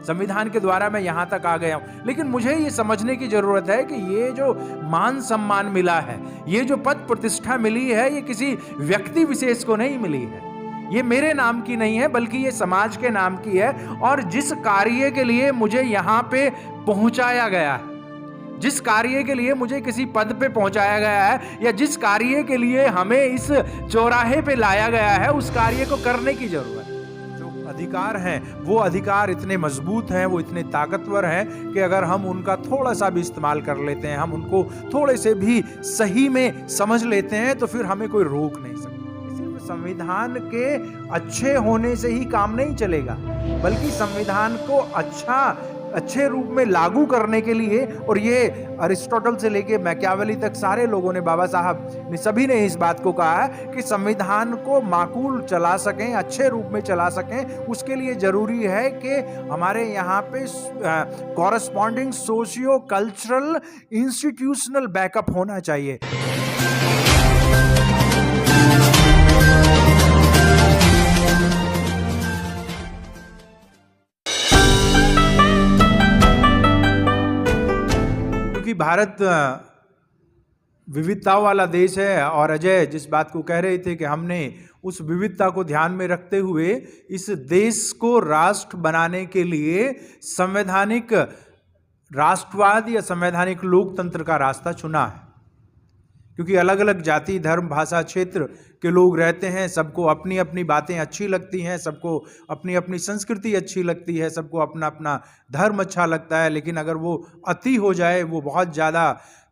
संविधान के द्वारा मैं यहाँ तक आ गया हूँ। लेकिन मुझे ये समझने की जरूरत है कि ये जो मान सम्मान मिला है, ये जो पद प्रतिष्ठा मिली है, ये किसी व्यक्ति विशेष को नहीं मिली है। ये मेरे नाम की नहीं है, बल्कि ये समाज के नाम की है। और जिस कार्य के लिए मुझे यहाँ पे पहुंचाया गया है, जिस कार्य के लिए मुझे किसी पद पे पहुंचाया गया है, या जिस कार्य के लिए हमें इस चौराहे पे लाया गया है, उस कार्य को करने की जरूरत है। जो अधिकार हैं, वो अधिकार इतने मजबूत हैं, वो इतने ताकतवर हैं कि अगर हम उनका थोड़ा सा भी इस्तेमाल कर लेते हैं, हम उनको थोड़े से भी सही में समझ लेते हैं, तो फिर हमें कोई रोक नहीं सकता। सिर्फ संविधान के अच्छे होने से ही काम नहीं चलेगा, बल्कि संविधान को अच्छे रूप में लागू करने के लिए, और ये अरिस्टोटल से लेके मैकियावेली तक सारे लोगों ने, बाबा साहब ने, सभी ने इस बात को कहा है कि संविधान को माकूल चला सकें, अच्छे रूप में चला सकें, उसके लिए जरूरी है कि हमारे यहाँ पे corresponding socio cultural institutional backup होना चाहिए। भारत विविधताओं वाला देश है, और अजय जिस बात को कह रहे थे कि हमने उस विविधता को ध्यान में रखते हुए इस देश को राष्ट्र बनाने के लिए संवैधानिक राष्ट्रवाद या संवैधानिक लोकतंत्र का रास्ता चुना है। क्योंकि अलग अलग जाति, धर्म, भाषा, क्षेत्र के लोग रहते हैं, सबको अपनी अपनी बातें अच्छी लगती हैं, सबको अपनी अपनी संस्कृति अच्छी लगती है, सबको अपना अपना धर्म अच्छा लगता है। लेकिन अगर वो अति हो जाए, वो बहुत ज़्यादा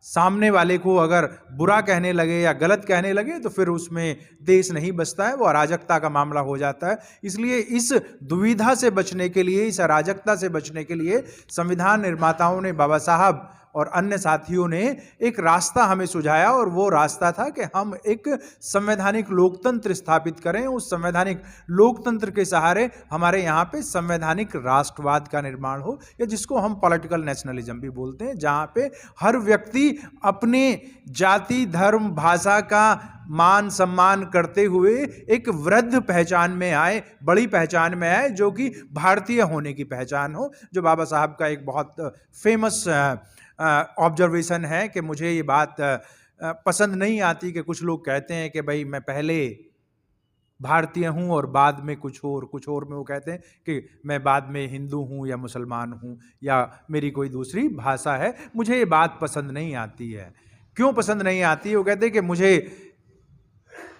सामने वाले को अगर बुरा कहने लगे या गलत कहने लगे, तो फिर उसमें देश नहीं बचता है, वो अराजकता का मामला हो जाता है। इसलिए इस दुविधा से बचने के लिए, इस अराजकता से बचने के लिए संविधान निर्माताओं ने, बाबा साहब और अन्य साथियों ने एक रास्ता हमें सुझाया, और वो रास्ता था कि हम एक संवैधानिक लोकतंत्र स्थापित करें। उस संवैधानिक लोकतंत्र के सहारे हमारे यहाँ पे संवैधानिक राष्ट्रवाद का निर्माण हो, या जिसको हम पॉलिटिकल नेशनलिज्म भी बोलते हैं, जहाँ पे हर व्यक्ति अपने जाति, धर्म, भाषा का मान सम्मान करते हुए एक वृद्ध पहचान में आए, बड़ी पहचान में आए, जो कि भारतीय होने की पहचान हो। जो बाबा साहब का एक बहुत फेमस ऑब्जर्वेशन है कि मुझे ये बात पसंद नहीं आती कि कुछ लोग कहते हैं कि भाई मैं पहले भारतीय हूँ और बाद में कुछ और में वो कहते हैं कि मैं बाद में हिंदू हूँ या मुसलमान हूँ या मेरी कोई दूसरी भाषा है। मुझे ये बात पसंद नहीं आती है। क्यों पसंद नहीं आती है? वो कहते हैं कि मुझे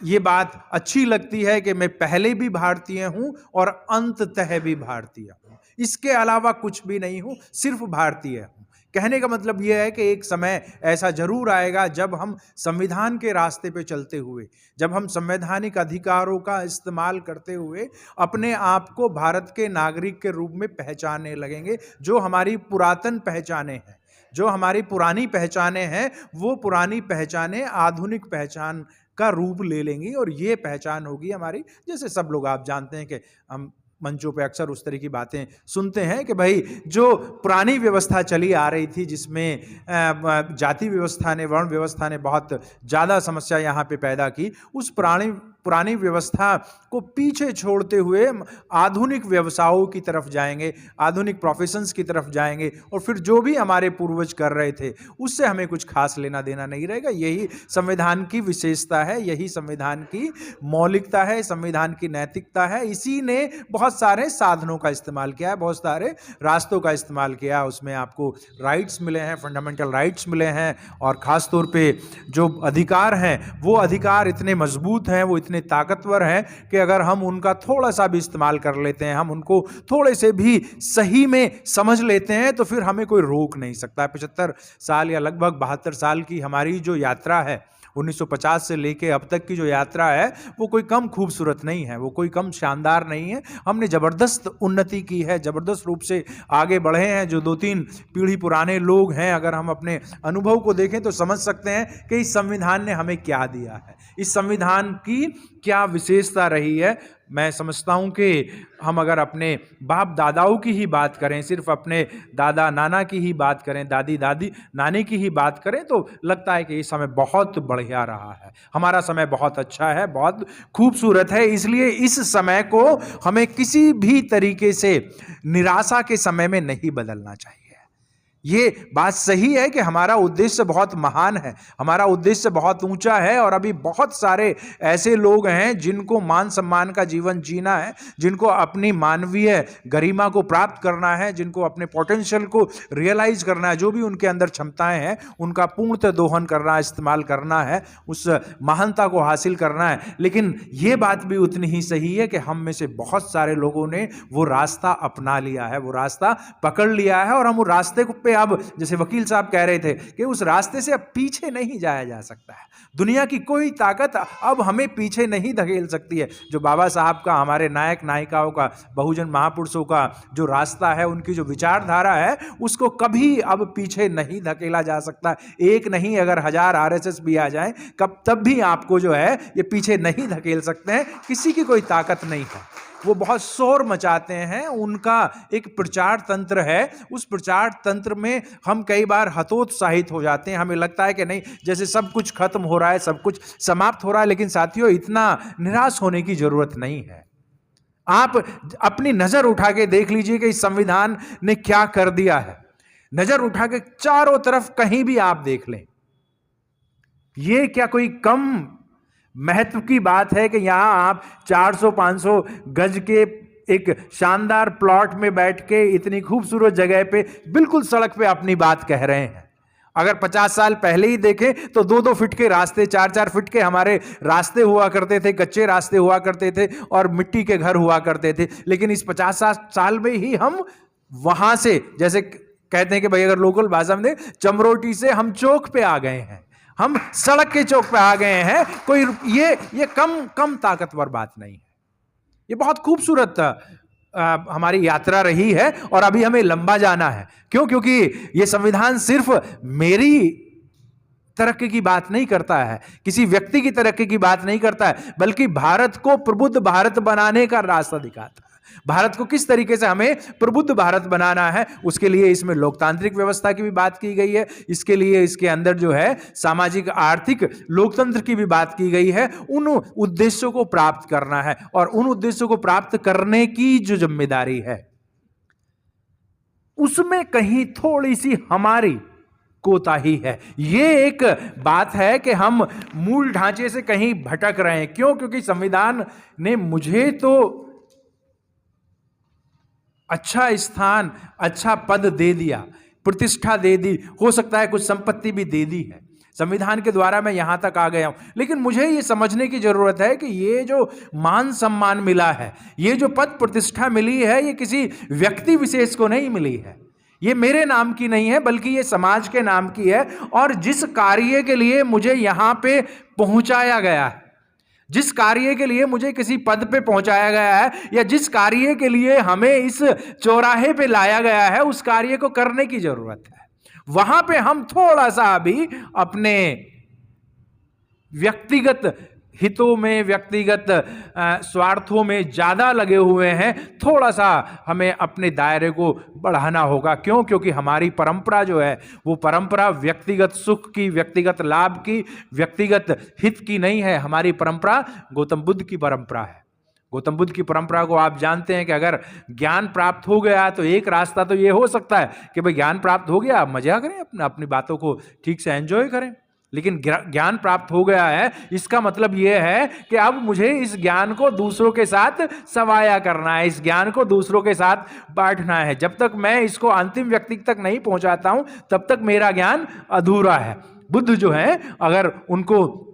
ये बात अच्छी लगती है कि मैं पहले भी भारतीय हूँ और अंततः भी भारतीय हूँ, इसके अलावा कुछ भी नहीं हूँ, सिर्फ भारतीय हूँ। कहने का मतलब यह है कि एक समय ऐसा जरूर आएगा जब हम संविधान के रास्ते पे चलते हुए, जब हम संवैधानिक अधिकारों का इस्तेमाल करते हुए अपने आप को भारत के नागरिक के रूप में पहचानने लगेंगे। जो हमारी पुरातन पहचाने हैं, जो हमारी पुरानी पहचाने हैं, वो पुरानी पहचाने आधुनिक पहचान का रूप ले लेंगी, और ये पहचान होगी हमारी। जैसे सब लोग, आप जानते हैं कि हम मंचों पे अक्सर उस तरह की बातें सुनते हैं कि भाई जो पुरानी व्यवस्था चली आ रही थी, जिसमें जाति व्यवस्था ने, वर्ण व्यवस्था ने बहुत ज़्यादा समस्या यहाँ पे पैदा की, उस पुरानी व्यवस्था को पीछे छोड़ते हुए आधुनिक व्यवसायों की तरफ जाएंगे, आधुनिक प्रोफेशंस की तरफ जाएंगे, और फिर जो भी हमारे पूर्वज कर रहे थे उससे हमें कुछ खास लेना देना नहीं रहेगा। यही संविधान की विशेषता है, यही संविधान की मौलिकता है, संविधान की नैतिकता है। इसी ने बहुत सारे साधनों का इस्तेमाल किया है, बहुत सारे रास्तों का इस्तेमाल किया है। उसमें आपको राइट्स मिले हैं, फंडामेंटल राइट्स मिले हैं, और ख़ास तौर पे जो अधिकार हैं, वो अधिकार इतने मजबूत हैं, वो इतने ताकतवर हैं कि अगर हम उनका थोड़ा सा भी इस्तेमाल कर लेते हैं, हम उनको थोड़े से भी सही में समझ लेते हैं, तो फिर हमें कोई रोक नहीं सकता। 75 साल या लगभग 72 साल की हमारी जो यात्रा है, 1950 से लेके अब तक की जो यात्रा है, वो कोई कम खूबसूरत नहीं है, वो कोई कम शानदार नहीं है। हमने ज़बरदस्त उन्नति की है, ज़बरदस्त रूप से आगे बढ़े हैं। जो 2-3 पीढ़ी पुराने लोग हैं, अगर हम अपने अनुभव को देखें तो समझ सकते हैं कि इस संविधान ने हमें क्या दिया है, इस संविधान की क्या विशेषता रही है। मैं समझता हूँ कि हम अगर अपने बाप दादाओं की ही बात करें, सिर्फ अपने दादा नाना की ही बात करें, दादी दादी नानी की ही बात करें, तो लगता है कि ये समय बहुत बढ़िया रहा है, हमारा समय बहुत अच्छा है, बहुत खूबसूरत है। इसलिए इस समय को हमें किसी भी तरीके से निराशा के समय में नहीं बदलना चाहिए। ये बात सही है कि हमारा उद्देश्य बहुत महान है, हमारा उद्देश्य बहुत ऊंचा है, और अभी बहुत सारे ऐसे लोग हैं जिनको मान सम्मान का जीवन जीना है, जिनको अपनी मानवीय गरिमा को प्राप्त करना है, जिनको अपने पोटेंशियल को रियलाइज करना है, जो भी उनके अंदर क्षमताएं हैं उनका पूर्णतः दोहन करना, इस्तेमाल करना है, उस महानता को हासिल करना है। लेकिन ये बात भी उतनी ही सही है कि हम में से बहुत सारे लोगों ने वो रास्ता अपना लिया है, वो रास्ता पकड़ लिया है, और हम उस रास्ते पे अब, जैसे वकील साहब कह रहे थे, कि उस रास्ते से अब पीछे नहीं जाया जा सकता है। दुनिया की कोई ताकत अब हमें पीछे नहीं धकेल सकती है। जो बाबा साहब का, हमारे नायक नायिकाओं का, बहुजन महापुरुषों का जो रास्ता है, उनकी जो विचारधारा है, उसको कभी अब पीछे नहीं धकेला जा सकता। एक नहीं, अगर 1000 आरएसएस भी आ जाए तब भी आपको जो है ये पीछे नहीं धकेल सकते हैं। किसी की कोई ताकत नहीं है। वो बहुत शोर मचाते हैं, उनका एक प्रचार तंत्र है, उस प्रचार तंत्र में हम कई बार हतोत्साहित हो जाते हैं। हमें लगता है कि नहीं, जैसे सब कुछ खत्म हो रहा है, सब कुछ समाप्त हो रहा है। लेकिन साथियों, इतना निराश होने की जरूरत नहीं है। आप अपनी नजर उठा के देख लीजिए कि इस संविधान ने क्या कर दिया है। नजर उठा के चारों तरफ कहीं भी आप देख लें, ये क्या कोई कम महत्व की बात है कि यहां आप 400-500 गज के एक शानदार प्लॉट में बैठ के इतनी खूबसूरत जगह पे, बिल्कुल सड़क पे अपनी बात कह रहे हैं। अगर 50 साल पहले ही देखें तो 2-2 फीट के रास्ते, 4-4 फीट के हमारे रास्ते हुआ करते थे, कच्चे रास्ते हुआ करते थे, और मिट्टी के घर हुआ करते थे। लेकिन इस 50 साल में ही हम वहां से, जैसे कहते हैं कि भाई अगर लोकल भाषा में, चमरोटी से हम चौक पे आ गए हैं, हम सड़क के चौक पे आ गए हैं। कोई ये कम ताकतवर बात नहीं है। ये बहुत खूबसूरत हमारी यात्रा रही है, और अभी हमें लंबा जाना है। क्यों? क्योंकि ये संविधान सिर्फ मेरी तरक्की की बात नहीं करता है, किसी व्यक्ति की तरक्की की बात नहीं करता है, बल्कि भारत को प्रबुद्ध भारत बनाने का रास्ता दिखाता है। भारत को किस तरीके से हमें प्रबुद्ध भारत बनाना है, उसके लिए इसमें लोकतांत्रिक व्यवस्था की भी बात की गई है। इसके लिए इसके अंदर जो है सामाजिक आर्थिक लोकतंत्र की भी बात की गई है। उन उद्देश्यों को प्राप्त करना है, और उन उद्देश्यों को प्राप्त करने की जो जिम्मेदारी है, उसमें कहीं थोड़ी सी हमारी कोताही है। यह एक बात है कि हम मूल ढांचे से कहीं भटक रहे हैं। क्यों? क्योंकि संविधान ने मुझे तो अच्छा स्थान, अच्छा पद दे दिया, प्रतिष्ठा दे दी, हो सकता है कुछ संपत्ति भी दे दी है। संविधान के द्वारा मैं यहां तक आ गया हूं। लेकिन मुझे यह समझने की जरूरत है कि ये जो मान सम्मान मिला है, ये जो पद प्रतिष्ठा मिली है, ये किसी व्यक्ति विशेष को नहीं मिली है। ये मेरे नाम की नहीं है, बल्कि ये समाज के नाम की है। और जिस कार्य के लिए मुझे यहां पे पहुंचाया गया है, जिस कार्य के लिए मुझे किसी पद पे पहुंचाया गया है, या जिस कार्य के लिए हमें इस चौराहे पे लाया गया है, उस कार्य को करने की जरूरत है। वहां पे हम थोड़ा सा अभी अपने व्यक्तिगत हितों में, व्यक्तिगत स्वार्थों में ज्यादा लगे हुए हैं। थोड़ा सा हमें अपने दायरे को बढ़ाना होगा। क्यों? क्योंकि हमारी परंपरा जो है, वो परंपरा व्यक्तिगत सुख की, व्यक्तिगत लाभ की, व्यक्तिगत हित की नहीं है। हमारी परंपरा गौतम बुद्ध की परंपरा है। गौतम बुद्ध की परंपरा को आप जानते हैं कि अगर ज्ञान प्राप्त हो गया तो एक रास्ता तो ये हो सकता है कि भाई ज्ञान प्राप्त हो गया, मजा करें, अपनी बातों को ठीक से एंजॉय करें। लेकिन ज्ञान प्राप्त हो गया है, इसका मतलब यह है कि अब मुझे इस ज्ञान को दूसरों के साथ सवाया करना है, इस ज्ञान को दूसरों के साथ बांटना है। जब तक मैं इसको अंतिम व्यक्ति तक नहीं पहुंचाता हूं, तब तक मेरा ज्ञान अधूरा है। बुद्ध जो है, अगर उनको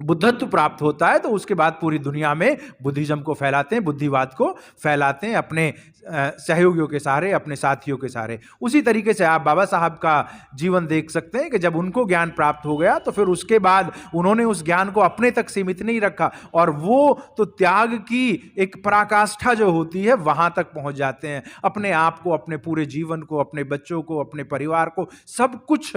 बुद्धत्व प्राप्त होता है तो उसके बाद पूरी दुनिया में बुद्धिज्म को फैलाते हैं, बुद्धिवाद को फैलाते हैं, अपने सहयोगियों के सहारे, अपने साथियों के सहारे। उसी तरीके से आप बाबा साहब का जीवन देख सकते हैं कि जब उनको ज्ञान प्राप्त हो गया तो फिर उसके बाद उन्होंने उस ज्ञान को अपने तक सीमित नहीं रखा, और वो तो त्याग की एक पराकाष्ठा जो होती है वहां तक पहुंच जाते हैं। अपने आप को, अपने पूरे जीवन को, अपने बच्चों को, अपने परिवार को, सब कुछ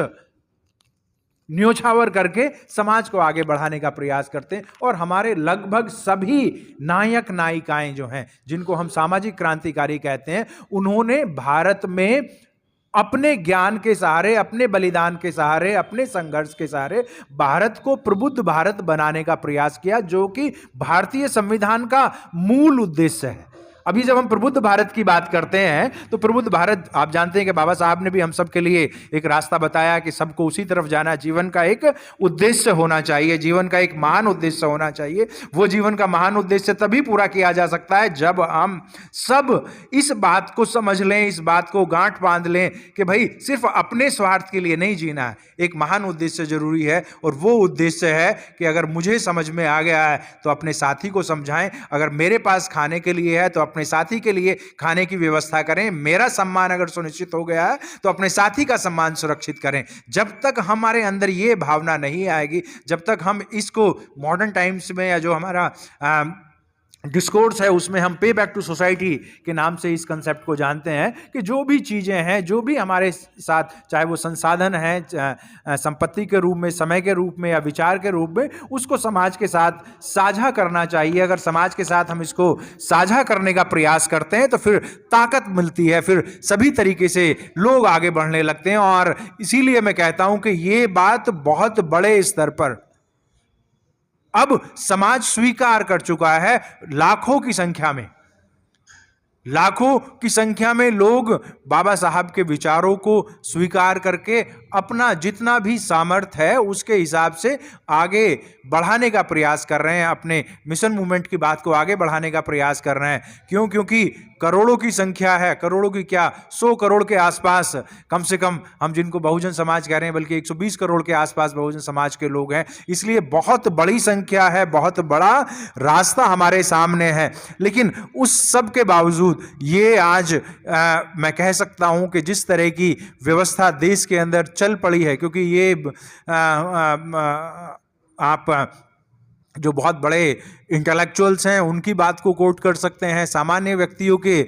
न्योछावर करके समाज को आगे बढ़ाने का प्रयास करते हैं। और हमारे लगभग सभी नायक नायिकाएं जो हैं, जिनको हम सामाजिक क्रांतिकारी कहते हैं, उन्होंने भारत में अपने ज्ञान के सहारे, अपने बलिदान के सहारे, अपने संघर्ष के सहारे भारत को प्रबुद्ध भारत बनाने का प्रयास किया, जो कि भारतीय संविधान का मूल उद्देश्य है। अभी जब हम प्रबुद्ध भारत की बात करते हैं तो प्रबुद्ध भारत, आप जानते हैं कि बाबा साहब ने भी हम सब के लिए एक रास्ता बताया कि सबको उसी तरफ जाना, जीवन का एक उद्देश्य होना चाहिए, जीवन का एक महान उद्देश्य होना चाहिए। वो जीवन का महान उद्देश्य तभी पूरा किया जा सकता है जब हम सब इस बात को समझ लें, इस बात को गांठ बांध लें कि भाई सिर्फ अपने स्वार्थ के लिए नहीं जीना है, एक महान उद्देश्य जरूरी है। और वो उद्देश्य है कि अगर मुझे समझ में आ गया है तो अपने साथी को समझाएं, अगर मेरे पास खाने के लिए है तो अपने साथी के लिए खाने की व्यवस्था करें, मेरा सम्मान अगर सुनिश्चित हो गया है तो अपने साथी का सम्मान सुरक्षित करें। जब तक हमारे अंदर ये भावना नहीं आएगी, जब तक हम इसको मॉडर्न टाइम्स में या जो हमारा डिस्कोर्स है उसमें हम पे बैक टू सोसाइटी के नाम से इस कंसेप्ट को जानते हैं कि जो भी चीज़ें हैं, जो भी हमारे साथ, चाहे वो संसाधन हैं, संपत्ति के रूप में, समय के रूप में या विचार के रूप में, उसको समाज के साथ साझा करना चाहिए। अगर समाज के साथ हम इसको साझा करने का प्रयास करते हैं तो फिर ताकत मिलती है, फिर सभी तरीके से लोग आगे बढ़ने लगते हैं। और इसीलिए मैं कहता हूं कि ये बात बहुत बड़े स्तर पर अब समाज स्वीकार कर चुका है। लाखों की संख्या में लोग बाबा साहब के विचारों को स्वीकार करके अपना जितना भी सामर्थ्य है उसके हिसाब से आगे बढ़ाने का प्रयास कर रहे हैं, अपने मिशन मूवमेंट की बात को आगे बढ़ाने का प्रयास कर रहे हैं। क्यों? क्योंकि करोड़ों की संख्या है, करोड़ों की क्या, 100 करोड़ के आसपास कम से कम, हम जिनको बहुजन समाज कह रहे हैं, बल्कि 120 करोड़ के आसपास बहुजन समाज के लोग हैं। इसलिए बहुत बड़ी संख्या है, बहुत बड़ा रास्ता हमारे सामने है। लेकिन उस सब के बावजूद ये आज मैं कह सकता हूं कि जिस तरह की व्यवस्था देश के अंदर चल पड़ी है, क्योंकि ये आप जो बहुत बड़े इंटेलेक्चुअल्स हैं उनकी बात को कोट कर सकते हैं, सामान्य व्यक्तियों के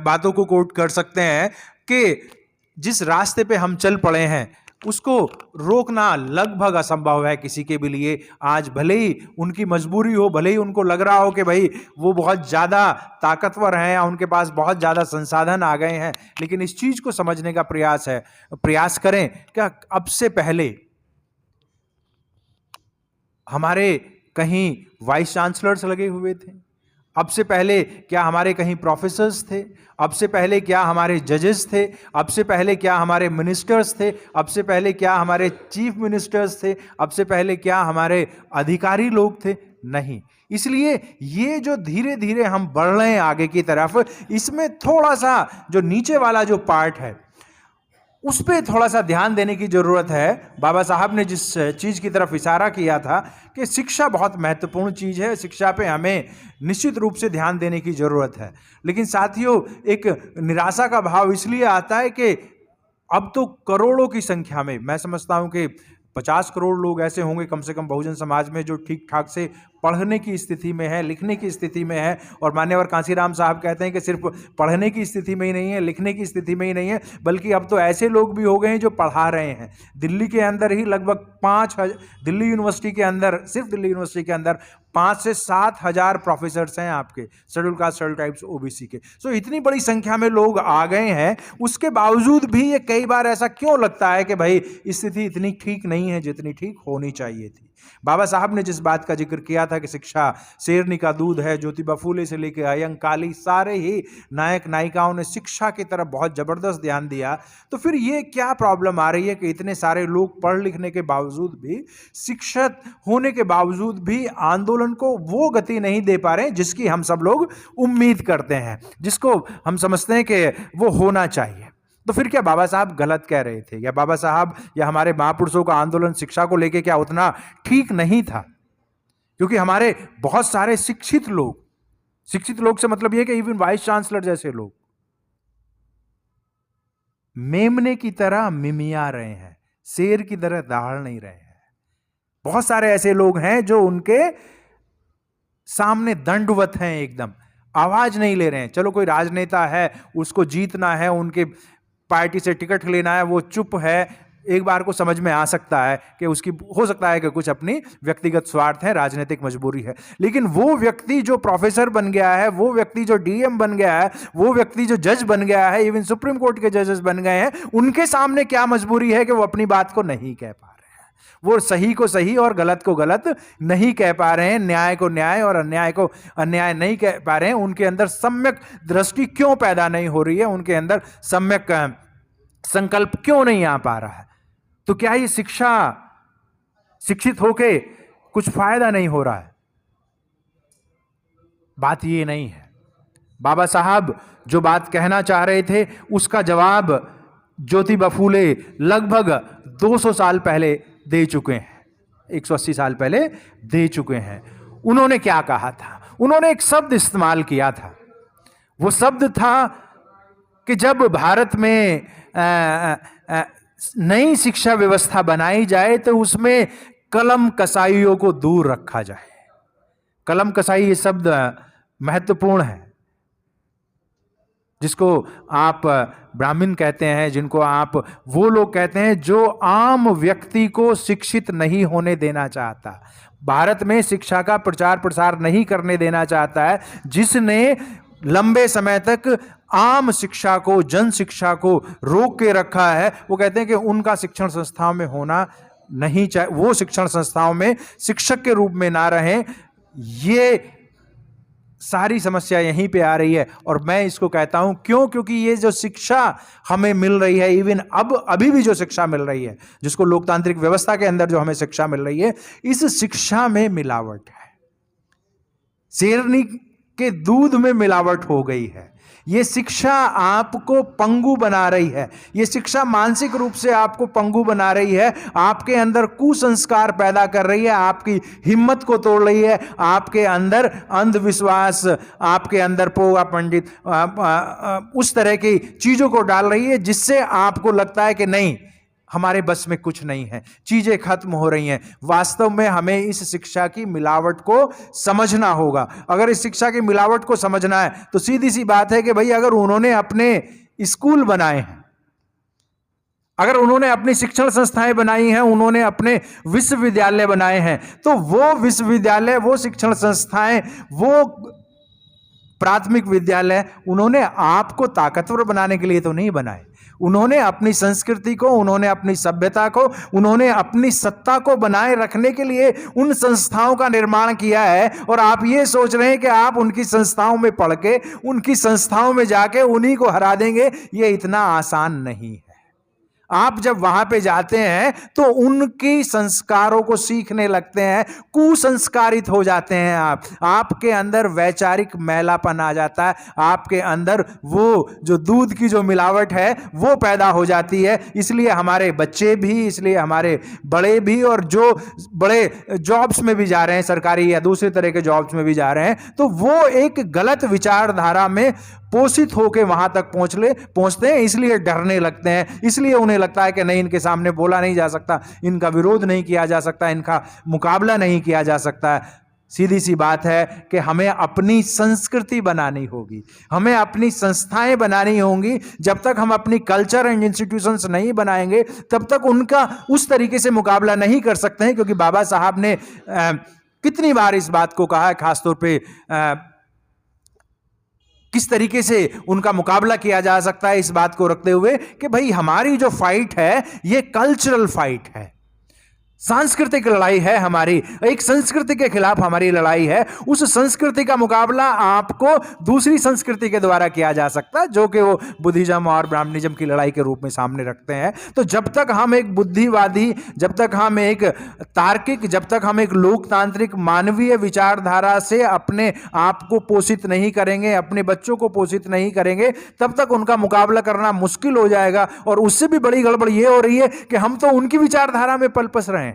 बातों को कोट कर सकते हैं कि जिस रास्ते पे हम चल पड़े हैं उसको रोकना लगभग असंभव है किसी के भी लिए। आज भले ही उनकी मजबूरी हो, भले ही उनको लग रहा हो कि भाई वो बहुत ज़्यादा ताकतवर हैं या उनके पास बहुत ज़्यादा संसाधन आ गए हैं, लेकिन इस चीज़ को समझने का प्रयास करें क्या अब से पहले हमारे कहीं वाइस चांसलर्स लगे हुए थे? अब से पहले क्या हमारे कहीं प्रोफेसर्स थे? अब से पहले क्या हमारे जजेस थे? अब से पहले क्या हमारे मिनिस्टर्स थे? अब से पहले क्या हमारे चीफ मिनिस्टर्स थे? अब से पहले क्या हमारे अधिकारी लोग थे? नहीं। इसलिए ये जो धीरे धीरे हम बढ़ रहे हैं आगे की तरफ, इसमें थोड़ा सा जो नीचे वाला जो पार्ट है उस पर थोड़ा सा ध्यान देने की ज़रूरत है। बाबा साहब ने जिस चीज़ की तरफ इशारा किया था कि शिक्षा बहुत महत्वपूर्ण चीज़ है, शिक्षा पे हमें निश्चित रूप से ध्यान देने की ज़रूरत है। लेकिन साथियों, एक निराशा का भाव इसलिए आता है कि अब तो करोड़ों की संख्या में, मैं समझता हूँ कि 50 करोड़ लोग ऐसे होंगे कम से कम बहुजन समाज में जो ठीक ठाक से पढ़ने की स्थिति में है, लिखने की स्थिति में है। और मान्यवर कांसीराम साहब कहते हैं कि सिर्फ पढ़ने की स्थिति में ही नहीं है, लिखने की स्थिति में ही नहीं है, बल्कि अब तो ऐसे लोग भी हो गए हैं जो पढ़ा रहे हैं। दिल्ली के अंदर ही लगभग 5,000, दिल्ली यूनिवर्सिटी के अंदर, सिर्फ दिल्ली यूनिवर्सिटी के अंदर 5 से 7 हज़ार प्रोफेसर्स हैं आपके schedule caste, schedule tribes, OBC के। सो इतनी बड़ी संख्या में लोग आ गए हैं, उसके बावजूद भी ये कई बार ऐसा क्यों लगता है कि भाई स्थिति इतनी ठीक नहीं है जितनी ठीक होनी चाहिए थी। बाबा साहब ने जिस बात का जिक्र किया था कि शिक्षा शेरनी का दूध है, ज्योतिबा फूले से लेकर अयंग काली, सारे ही नायक नायिकाओं ने शिक्षा की तरफ बहुत ज़बरदस्त ध्यान दिया। तो फिर ये क्या प्रॉब्लम आ रही है कि इतने सारे लोग पढ़ लिखने के बावजूद भी, शिक्षित होने के बावजूद भी आंदोलन को वो गति नहीं दे पा रहे जिसकी हम सब लोग उम्मीद करते हैं, जिसको हम समझते हैं कि वो होना चाहिए। तो फिर क्या बाबा साहब गलत कह रहे थे, या बाबा साहब या हमारे महापुरुषों का आंदोलन शिक्षा को लेके क्या उतना ठीक नहीं था? क्योंकि हमारे बहुत सारे शिक्षित लोग से मतलब यह कि इवन वाइस चांसलर जैसे लोग मेमने की तरह मिमिया रहे हैं, शेर की तरह दहाड़ नहीं रहे हैं। बहुत सारे ऐसे लोग हैं जो उनके सामने दंडवत हैं, एकदम आवाज नहीं ले रहे हैं। चलो कोई राजनेता है, उसको जीतना है, उनके पार्टी से टिकट लेना है, वो चुप है, एक बार को समझ में आ सकता है कि उसकी हो सकता है कि कुछ अपनी व्यक्तिगत स्वार्थ है, राजनीतिक मजबूरी है, लेकिन वो व्यक्ति जो प्रोफेसर बन गया है, वो व्यक्ति जो डीएम बन गया है, वो व्यक्ति जो जज बन गया है, इवन सुप्रीम कोर्ट के जजेस बन गए हैं, उनके सामने क्या मजबूरी है कि वो अपनी बात को नहीं कह पा रहे हैं। वो सही को सही और गलत को गलत नहीं कह पा रहे हैं, न्याय को न्याय और अन्याय को अन्याय नहीं कह पा रहे हैं। उनके अंदर सम्यक दृष्टि क्यों पैदा नहीं हो रही है, उनके अंदर सम्यक संकल्प क्यों नहीं आ पा रहा है? तो क्या ये शिक्षित होके कुछ फायदा नहीं हो रहा है? बात ये नहीं है। बाबा साहब जो बात कहना चाह रहे थे उसका जवाब ज्योतिबा फूले लगभग 200 साल पहले दे चुके हैं, 180 साल पहले दे चुके हैं। उन्होंने क्या कहा था? उन्होंने एक शब्द इस्तेमाल किया था। वो शब्द था कि जब भारत में नई शिक्षा व्यवस्था बनाई जाए तो उसमें कलम कसाईयों को दूर रखा जाए। कलम कसाई ये शब्द महत्वपूर्ण है, जिसको आप ब्राह्मण कहते हैं, जिनको आप वो लोग कहते हैं जो आम व्यक्ति को शिक्षित नहीं होने देना चाहता, भारत में शिक्षा का प्रचार प्रसार नहीं करने देना चाहता है, जिसने लंबे समय तक आम शिक्षा को, जन शिक्षा को रोक के रखा है। वो कहते हैं कि उनका शिक्षण संस्थाओं में होना नहीं चाहिए, वो शिक्षण संस्थाओं में शिक्षक के रूप में ना रहें। ये सारी समस्या यहीं पे आ रही है। और मैं इसको कहता हूं क्यों? क्योंकि ये जो शिक्षा हमें मिल रही है, इवन अभी भी जो शिक्षा मिल रही है, जिसको लोकतांत्रिक व्यवस्था के अंदर जो हमें शिक्षा मिल रही है, इस शिक्षा में मिलावट है। शेरनी के दूध में मिलावट हो गई है। ये शिक्षा आपको पंगु बना रही है। ये शिक्षा मानसिक रूप से आपको पंगु बना रही है, आपके अंदर कुसंस्कार पैदा कर रही है, आपकी हिम्मत को तोड़ रही है, आपके अंदर अंधविश्वास, आपके अंदर पोगा पंडित, उस तरह की चीजों को डाल रही है जिससे आपको लगता है कि नहीं, हमारे बस में कुछ नहीं है, चीजें खत्म हो रही हैं। वास्तव में हमें इस शिक्षा की मिलावट को समझना होगा। अगर इस शिक्षा की मिलावट को समझना है तो सीधी सी बात है कि भाई अगर उन्होंने अपने स्कूल बनाए हैं, अगर उन्होंने अपनी शिक्षण संस्थाएं बनाई हैं, उन्होंने अपने विश्वविद्यालय बनाए हैं, तो वो विश्वविद्यालय, वो शिक्षण संस्थाएं, वो प्राथमिक विद्यालय उन्होंने आपको ताकतवर बनाने के लिए तो नहीं बनाए। उन्होंने अपनी संस्कृति को, उन्होंने अपनी सभ्यता को, उन्होंने अपनी सत्ता को बनाए रखने के लिए उन संस्थाओं का निर्माण किया है। और आप ये सोच रहे हैं कि आप उनकी संस्थाओं में पढ़ के, उनकी संस्थाओं में जाके उन्हीं को हरा देंगे, ये इतना आसान नहीं है। आप जब वहां पे जाते हैं तो उनकी संस्कारों को सीखने लगते हैं, कुसंस्कारित हो जाते हैं आपके अंदर वैचारिक मैलापन आ जाता है, आपके अंदर वो जो दूध की जो मिलावट है वो पैदा हो जाती है। इसलिए हमारे बच्चे भी, इसलिए हमारे बड़े भी, और जो बड़े जॉब्स में भी जा रहे हैं, सरकारी या दूसरे तरह के जॉब्स में भी जा रहे हैं, तो वो एक गलत विचारधारा में पोषित होकर वहां तक पहुंचते हैं। इसलिए डरने लगते हैं, इसलिए उन्हें लगता है कि नहीं, इनके सामने बोला नहीं जा सकता, इनका विरोध नहीं किया जा सकता, इनका मुकाबला नहीं किया जा सकता। सीधी सी बात है कि हमें अपनी संस्कृति बनानी होगी, हमें अपनी संस्थाएं बनानी होंगी। जब तक हम अपनी कल्चर एंड इंस्टीट्यूशंस नहीं बनाएंगे तब तक उनका उस तरीके से मुकाबला नहीं कर सकते हैं। क्योंकि बाबा साहब ने कितनी बार इस बात को कहा है, खासतौर पे किस तरीके से उनका मुकाबला किया जा सकता है, इस बात को रखते हुए कि भाई हमारी जो फाइट है ये कल्चरल फाइट है, सांस्कृतिक लड़ाई है हमारी, एक संस्कृति के खिलाफ हमारी लड़ाई है। उस संस्कृति का मुकाबला आपको दूसरी संस्कृति के द्वारा किया जा सकता है, जो कि वो बुद्धिज्म और ब्राह्मणिज्म की लड़ाई के रूप में सामने रखते हैं। तो जब तक हम एक बुद्धिवादी, जब तक हम एक तार्किक, जब तक हम एक लोकतांत्रिक मानवीय विचारधारा से अपने आप को पोषित नहीं करेंगे, अपने बच्चों को पोषित नहीं करेंगे, तब तक उनका मुकाबला करना मुश्किल हो जाएगा। और उससे भी बड़ी गड़बड़ ये हो रही है कि हम तो उनकी विचारधारा में पलपस रहे हैं,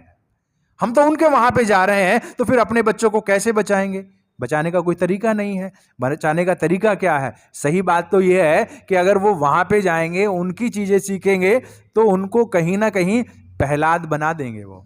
हम तो उनके वहां पे जा रहे हैं, तो फिर अपने बच्चों को कैसे बचाएंगे? बचाने का कोई तरीका नहीं है। बचाने का तरीका क्या है? सही बात तो यह है कि अगर वो वहां पे जाएंगे, उनकी चीजें सीखेंगे, तो उनको कहीं ना कहीं प्रहलाद बना देंगे वो।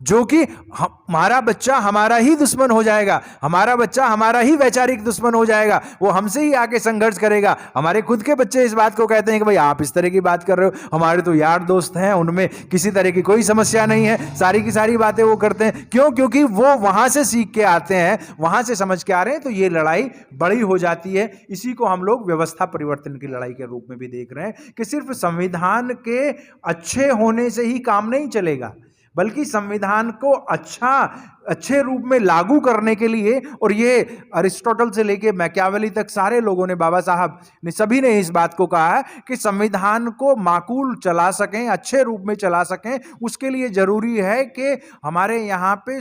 जो कि हमारा बच्चा हमारा ही दुश्मन हो जाएगा, हमारा बच्चा हमारा ही वैचारिक दुश्मन हो जाएगा, वो हमसे ही आके संघर्ष करेगा। हमारे खुद के बच्चे इस बात को कहते हैं कि भाई आप इस तरह की बात कर रहे हो, हमारे तो यार दोस्त हैं, उनमें किसी तरह की कोई समस्या नहीं है, सारी की सारी बातें वो करते हैं। क्यों? क्योंकि वो वहां से सीख के आते हैं, वहां से समझ के आ रहे हैं। तो ये लड़ाई बड़ी हो जाती है। इसी को हम लोग व्यवस्था परिवर्तन की लड़ाई के रूप में भी देख रहे हैं कि सिर्फ संविधान के अच्छे होने से ही काम नहीं चलेगा, बल्कि संविधान को अच्छे रूप में लागू करने के लिए, और ये अरिस्टोटल से लेके मैकियावेली तक सारे लोगों ने, बाबा साहब ने, सभी ने इस बात को कहा है कि संविधान को माकूल चला सकें, अच्छे रूप में चला सकें, उसके लिए जरूरी है कि हमारे यहाँ पे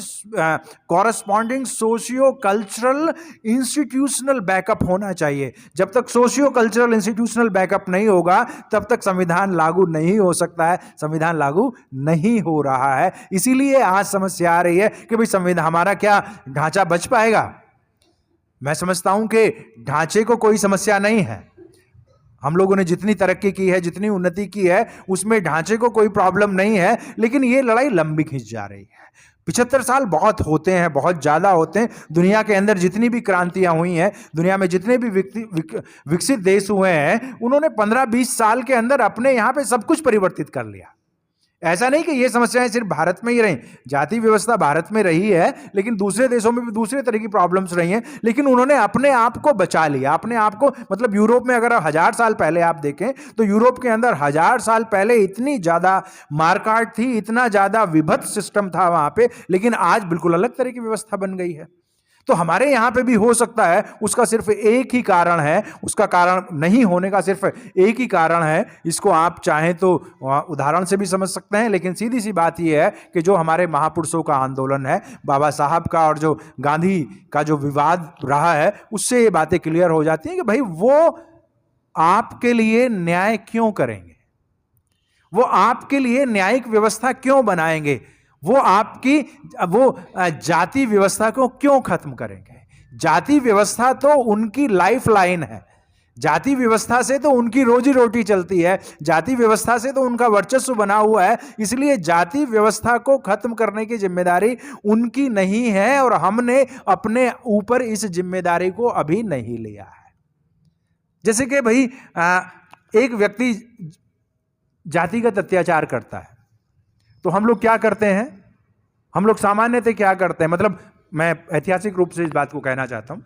corresponding socio cultural institutional backup होना चाहिए। जब तक सोशियो कल्चरल इंस्टीट्यूशनल बैकअप नहीं होगा तब तक संविधान लागू नहीं हो सकता है। संविधान लागू नहीं हो रहा है, इसीलिए आज समस्या आ रही है कि भाई संविधान, हमारा क्या ढांचा बच पाएगा? मैं समझता हूं कि ढांचे को कोई समस्या नहीं है। हम लोगों ने जितनी तरक्की की है, जितनी उन्नति की है, उसमें ढांचे को कोई प्रॉब्लम नहीं है, लेकिन यह लड़ाई लंबी खिंच जा रही है। 75 साल बहुत होते हैं, बहुत ज्यादा होते हैं। दुनिया के अंदर जितनी भी क्रांतियां हुई हैं, दुनिया में जितने भी विकसित देश हुए हैं, उन्होंने 15-20 साल के अंदर अपने यहां पे सब कुछ परिवर्तित कर लिया। ऐसा नहीं कि ये समस्याएं सिर्फ भारत में ही रही। जाति व्यवस्था भारत में रही है, लेकिन दूसरे देशों में भी दूसरे तरह की प्रॉब्लम्स रही हैं, लेकिन उन्होंने अपने आप को बचा लिया, अपने आप को। मतलब यूरोप में अगर 1000 साल पहले आप देखें तो यूरोप के अंदर 1000 साल पहले इतनी ज्यादा मारकाट थी, इतना ज्यादा विभत्स सिस्टम था वहां पे, लेकिन आज बिल्कुल अलग तरह की व्यवस्था बन गई है। तो हमारे यहां पे भी हो सकता है, उसका सिर्फ एक ही कारण है, उसका कारण नहीं होने का सिर्फ एक ही कारण है। इसको आप चाहें तो उदाहरण से भी समझ सकते हैं, लेकिन सीधी सी बात यह है कि जो हमारे महापुरुषों का आंदोलन है, बाबा साहब का और जो गांधी का जो विवाद रहा है, उससे ये बातें क्लियर हो जाती हैं कि भाई वो आपके लिए न्याय क्यों करेंगे, वो आपके लिए न्यायिक व्यवस्था क्यों बनाएंगे, वो आपकी जाति व्यवस्था को क्यों खत्म करेंगे। जाति व्यवस्था तो उनकी लाइफ लाइन है, जाति व्यवस्था से तो उनकी रोजी रोटी चलती है, जाति व्यवस्था से तो उनका वर्चस्व बना हुआ है। इसलिए जाति व्यवस्था को खत्म करने की जिम्मेदारी उनकी नहीं है, और हमने अपने ऊपर इस जिम्मेदारी को अभी नहीं लिया है। जैसे कि भाई एक व्यक्ति जातिगत अत्याचार करता है, तो हम लोग क्या करते हैं? हम लोग सामान्यतः क्या करते हैं, मतलब मैं ऐतिहासिक रूप से इस बात को कहना चाहता हूं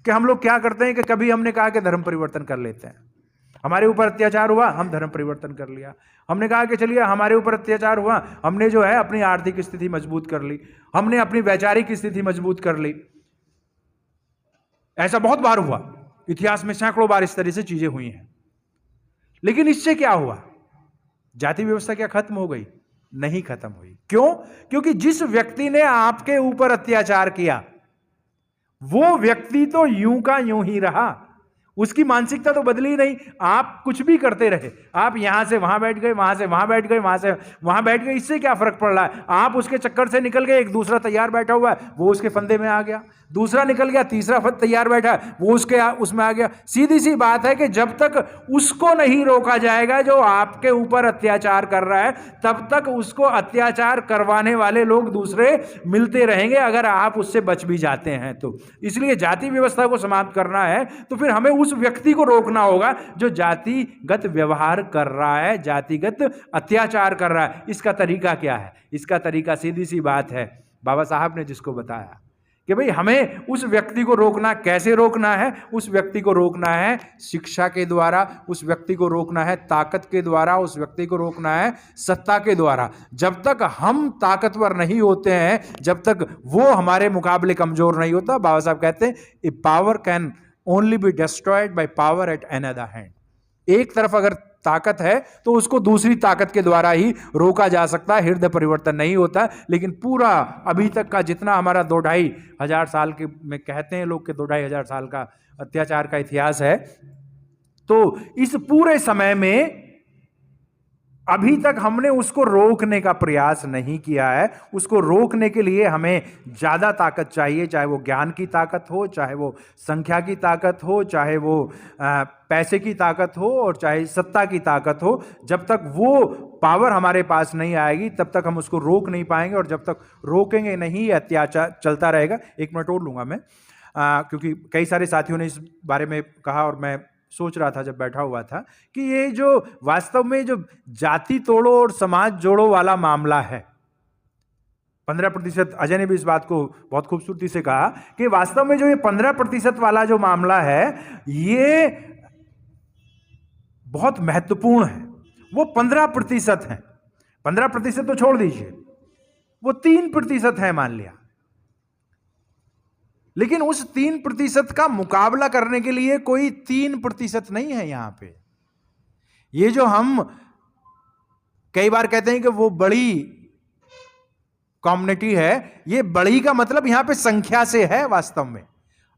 कि हम लोग क्या करते हैं कि कभी हमने कहा कि धर्म परिवर्तन कर लेते हैं। हमारे ऊपर अत्याचार हुआ, हम धर्म परिवर्तन कर लिया। हमने कहा कि चलिए हमारे ऊपर अत्याचार हुआ, हमने जो है अपनी आर्थिक स्थिति मजबूत कर ली, हमने अपनी वैचारिक स्थिति मजबूत कर ली। ऐसा बहुत बार हुआ, इतिहास में सैकड़ों बार इस तरह से चीजें हुई हैं। लेकिन इससे क्या हुआ? जाति व्यवस्था क्या खत्म हो गई? नहीं खत्म हुई। क्यों? क्योंकि जिस व्यक्ति ने आपके ऊपर अत्याचार किया, वो व्यक्ति तो यूं का यूं ही रहा, उसकी मानसिकता तो बदली नहीं। आप कुछ भी करते रहे, आप यहां से वहां बैठ गए, वहां से वहां बैठ गए, वहां से वहां बैठ गए, इससे क्या फर्क पड़ रहा है? आप उसके चक्कर से निकल गए, एक दूसरा तैयार बैठा हुआ है, वो उसके फंदे में आ गया, दूसरा निकल गया, तीसरा तैयार बैठा है, वो उसमें आ गया। सीधी सी बात है कि जब तक उसको नहीं रोका जाएगा जो आपके ऊपर अत्याचार कर रहा है, तब तक उसको अत्याचार करवाने वाले लोग दूसरे मिलते रहेंगे, अगर आप उससे बच भी जाते हैं तो। इसलिए जाति व्यवस्था को समाप्त करना है तो फिर हमें उस व्यक्ति को रोकना होगा जो जातिगत व्यवहार कर रहा है, जातिगत अत्याचार कर रहा है। इसका तरीका क्या है? इसका तरीका सीधी सी बात है, बाबा साहब ने जिसको बताया कि भाई हमें उस व्यक्ति को रोकना, कैसे रोकना है? उस व्यक्ति को रोकना है शिक्षा के द्वारा, उस व्यक्ति को रोकना है ताकत के द्वारा, उस व्यक्ति को रोकना है सत्ता के द्वारा। जब तक हम ताकतवर नहीं होते हैं, जब तक वो हमारे मुकाबले कमजोर नहीं होता, बाबा साहब कहते हैं a power can only be destroyed by power at another hand. एक तरफ अगर ताकत है तो उसको दूसरी ताकत के द्वारा ही रोका जा सकता है, हृदय परिवर्तन नहीं होता। लेकिन पूरा अभी तक का जितना हमारा 2-2.5 हजार साल के में कहते हैं लोग के 2-2.5 हजार साल का अत्याचार का इतिहास है, तो इस पूरे समय में अभी तक हमने उसको रोकने का प्रयास नहीं किया है। उसको रोकने के लिए हमें ज़्यादा ताकत चाहिए, चाहे वो ज्ञान की ताकत हो, चाहे वो संख्या की ताकत हो, चाहे वो पैसे की ताकत हो, और चाहे सत्ता की ताकत हो। जब तक वो पावर हमारे पास नहीं आएगी तब तक हम उसको रोक नहीं पाएंगे, और जब तक रोकेंगे नहीं अत्याचार चलता रहेगा। 1 मिनट और लूँगा मैं, क्योंकि कई सारे साथियों ने इस बारे में कहा और मैं सोच रहा था जब बैठा हुआ था कि ये जो वास्तव में जो जाति तोड़ो और समाज जोड़ो वाला मामला है, 15%, अजय ने भी इस बात को बहुत खूबसूरती से कहा कि वास्तव में जो ये 15% वाला जो मामला है ये बहुत महत्वपूर्ण है। वो 15% है, 15% तो छोड़ दीजिए, वो 3% है मान लिया, लेकिन उस 3% का मुकाबला करने के लिए कोई 3% नहीं है यहां पे। ये जो हम कई बार कहते हैं कि वो बड़ी कम्युनिटी है, ये बड़ी का मतलब यहां पे संख्या से है। वास्तव में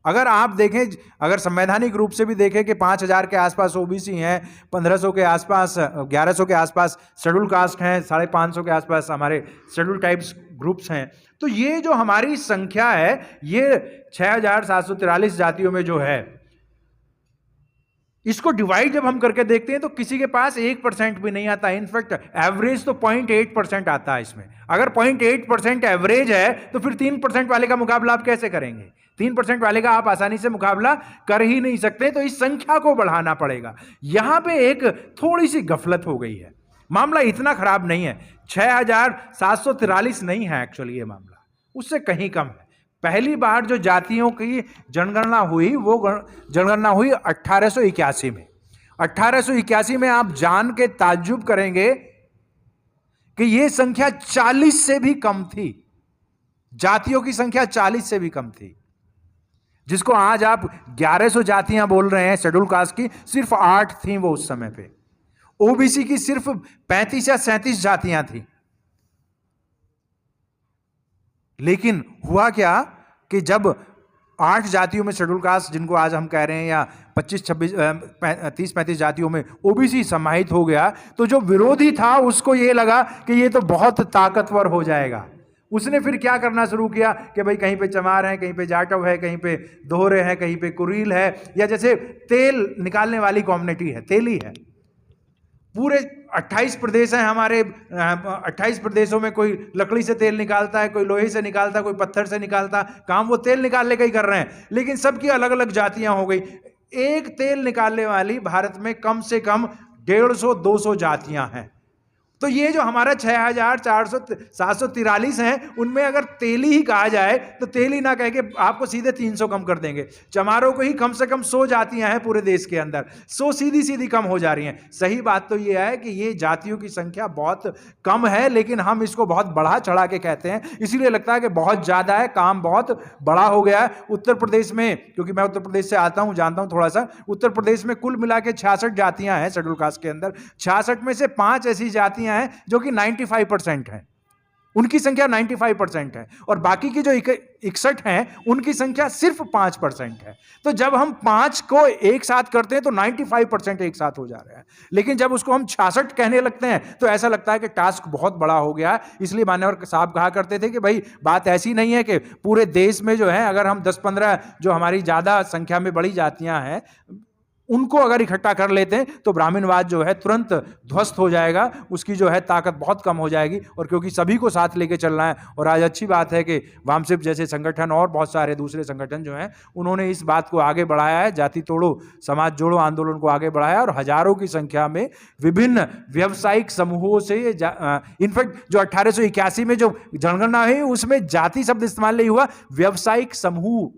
अगर आप देखें, अगर संवैधानिक रूप से भी देखें कि 5000 के आसपास ओबीसी हैं, 1500 के आसपास, 1100 के आसपास शेड्यूल कास्ट हैं, 550 के आसपास हमारे शेड्यूल टाइप्स ग्रुप्स हैं, तो ये जो हमारी संख्या है ये 6743 जातियों में जो है, इसको डिवाइड जब हम करके देखते हैं तो किसी के पास 1% भी नहीं आता। इनफैक्ट एवरेज तो 0.8% आता है इसमें। अगर 0.8% एवरेज है तो फिर 3% वाले का मुकाबला आप कैसे करेंगे? 3% वाले का आप आसानी से मुकाबला कर ही नहीं सकते, तो इस संख्या को बढ़ाना पड़ेगा। यहां पे एक थोड़ी सी गफलत हो गई है। मामला इतना खराब नहीं है, 6743 नहीं है एक्चुअली, ये मामला उससे कहीं कम है। पहली बार जो जातियों की जनगणना हुई वो जनगणना हुई 1881 में। 1881 में आप जान के ताज्जुब करेंगे कि यह संख्या 40 से भी कम थी। जातियों की संख्या 40 से भी कम थी, जिसको आज आप 1100 जातियां बोल रहे हैं शेड्यूल कास्ट की, सिर्फ 8 थी वो उस समय पे। ओबीसी की सिर्फ 35 या 37 जातियां थी। लेकिन हुआ क्या कि जब 8 जातियों में शेड्यूल कास्ट, जिनको आज हम कह रहे हैं, या 30-35 जातियों में ओबीसी समाहित हो गया, तो जो विरोधी था उसको ये लगा कि ये तो बहुत ताकतवर हो जाएगा। उसने फिर क्या करना शुरू किया कि भाई कहीं पे चमार है, कहीं पे जाटव है, कहीं पे दोहरे हैं, कहीं पे कुरील है, या जैसे तेल निकालने वाली कम्युनिटी है, तेली है। पूरे 28 प्रदेश हैं हमारे, 28 प्रदेशों में कोई लकड़ी से तेल निकालता है, कोई लोहे से निकालता है, कोई पत्थर से निकालता, काम वो तेल निकालने का ही कर रहे हैं। लेकिन सबकी अलग अलग जातियां हो गई। एक तेल निकालने वाली भारत में कम से कम 150-200 जातियां हैं। तो ये जो हमारा 6743 हैं, उनमें अगर तेली ही कहा जाए तो तेली ना कह के आपको सीधे 300 कम कर देंगे। चमारों को ही कम से कम 100 जातियां हैं पूरे देश के अंदर, 100 सीधी सीधी कम हो जा रही हैं। सही बात तो ये है कि ये जातियों की संख्या बहुत कम है, लेकिन हम इसको बहुत बढ़ा चढ़ा के कहते हैं, इसीलिए लगता है कि बहुत ज़्यादा है, काम बहुत बड़ा हो गया है। उत्तर प्रदेश में, क्योंकि मैं उत्तर प्रदेश से आता हूँ, जानता हूँ थोड़ा सा, उत्तर प्रदेश में कुल मिला के 66 जातियां हैं शेड्यूल कास्ट के अंदर। 66 में से 5 ऐसी जातियां हैं जो कि 95% है, उनकी संख्या 95% है, और बाकी की जो 61 हैं उनकी संख्या सिर्फ 5% है। तो जब हम 5 को एक साथ करते हैं तो 95% एक साथ हो जा रहे हैं। लेकिन जब उसको हम 66 कहने लगते हैं तो ऐसा लगता है कि टास्क बहुत बड़ा हो गया है। इसलिए मान्यवर साहब कहा करते थे कि भाई बात ऐसी नहीं है कि पूरे देश में जो है अगर हम 10-15 जो हमारी ज्यादा संख्या में बड़ी जातियां हैं उनको अगर इकट्ठा कर लेते हैं तो ब्राह्मणवाद जो है तुरंत ध्वस्त हो जाएगा, उसकी जो है ताकत बहुत कम हो जाएगी। और क्योंकि सभी को साथ लेके चलना है, और आज अच्छी बात है कि वामसिप जैसे संगठन और बहुत सारे दूसरे संगठन जो हैं उन्होंने इस बात को आगे बढ़ाया है, जाति तोड़ो समाज जोड़ो आंदोलन को आगे बढ़ाया, और हजारों की संख्या में विभिन्न व्यावसायिक समूहों से, इनफैक्ट जो 1881 में जो जनगणना हुई उसमें जाति शब्द इस्तेमाल नहीं हुआ, व्यावसायिक समूह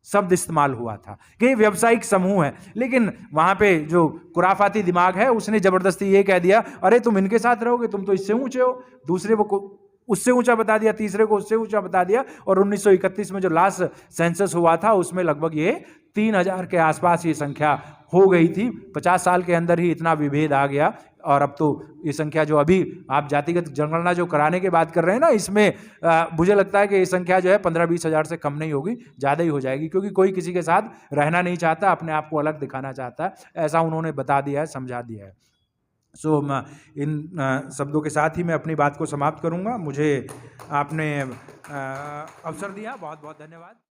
शब्द इस्तेमाल हुआ था कि व्यावसायिक समूह है। लेकिन वहां पे जो खुराफाती दिमाग है उसने जबरदस्ती ये कह दिया, अरे तुम इनके साथ रहोगे, तुम तो इससे ऊंचे हो, दूसरे को उससे ऊंचा बता दिया, तीसरे को उससे ऊंचा बता दिया। और 1931 में जो लास्ट सेंसस हुआ था उसमें लगभग ये 3000 के आसपास ये संख्या हो गई थी। 50 साल के अंदर ही इतना विभेद आ गया, और अब तो ये संख्या जो अभी आप जातिगत जनगणना जो कराने की बात कर रहे हैं ना, इसमें मुझे लगता है कि ये संख्या जो है 15-20 हज़ार से कम नहीं होगी, ज़्यादा ही हो जाएगी, क्योंकि कोई किसी के साथ रहना नहीं चाहता, अपने आप को अलग दिखाना चाहता है, ऐसा उन्होंने बता दिया है, समझा दिया है। सो मैं इन शब्दों के साथ ही मैं अपनी बात को समाप्त करूंगा। मुझे आपने अवसर दिया, बहुत बहुत धन्यवाद।